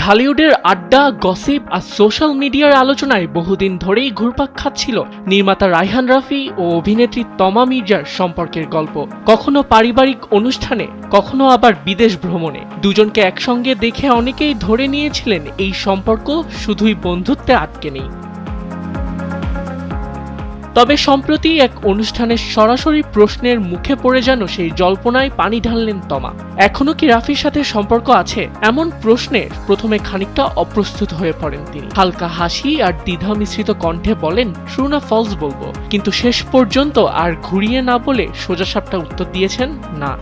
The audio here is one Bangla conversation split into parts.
ঢালিউডের আড্ডা, গসিপ আর সোশ্যাল মিডিয়ার আলোচনায় বহুদিন ধরেই ঘুরপাক খাচ্ছিল নির্মাতা রায়হান রাফি ও অভিনেত্রী তমা মির্জার সম্পর্কের গল্প। কখনো পারিবারিক অনুষ্ঠানে, কখনো আবার বিদেশ ভ্রমণে দুজনকে একসঙ্গে দেখে অনেকেই ধরে নিয়েছিলেন এই সম্পর্ক শুধুই বন্ধুত্বে আটকে নেই। তবে সম্প্রতি এক অনুষ্ঠানের সরাসরি প্রশ্নের মুখে পড়ে যেন সেই জল্পনায় পানি ঢাললেন তমা। এখনো কি রাফির সাথে সম্পর্ক আছে? এমন প্রশ্নে প্রথমে খানিকটা অপ্রস্তুত হয়ে পড়েন তিনি। হালকা হাসি আর দ্বিধা মিশ্রিত কণ্ঠে বলেন, ট্রু না ফলস বলবো, কিন্তু শেষ পর্যন্ত আর ঘুরিয়ে না বলে সোজাসাপটা উত্তর দিয়েছেন না।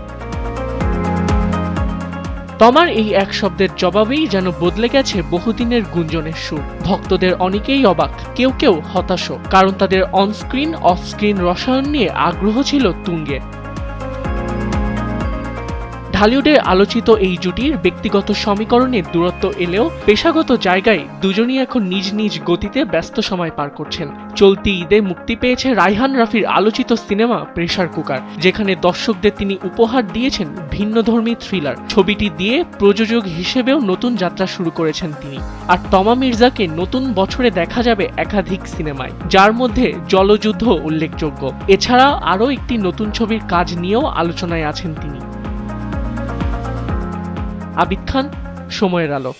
তমার এই এক শব্দের জবাবেই যেন বদলে গেছে বহুদিনের গুঞ্জনের সুর। ভক্তদের অনেকেই অবাক, কেউ কেউ হতাশও, কারণ তাদের অনস্ক্রিন অফ স্ক্রিন রসায়ন নিয়ে আগ্রহ ছিল তুঙ্গে। ঢালিউডের আলোচিত এই জুটির ব্যক্তিগত সমীকরণে দূরত্ব এলেও পেশাগত জায়গায় দুজনই এখন নিজ নিজ গতিতে ব্যস্ত সময় পার করছেন। চলতি ঈদে মুক্তি পেয়েছে রায়হান রাফির আলোচিত সিনেমা প্রেসার কুকার, যেখানে দর্শকদের তিনি উপহার দিয়েছেন ভিন্নধর্মী থ্রিলার। ছবিটি দিয়ে প্রযোজক হিসেবেও নতুন যাত্রা শুরু করেছেন তিনি। আর তমা মির্জাকে নতুন বছরে দেখা যাবে একাধিক সিনেমায়, যার মধ্যে জলযুদ্ধ উল্লেখযোগ্য। এছাড়া আরও একটি নতুন ছবির কাজ নিয়েও আলোচনায় আছেন তিনি। আবিদ খান, সময়ের আলো।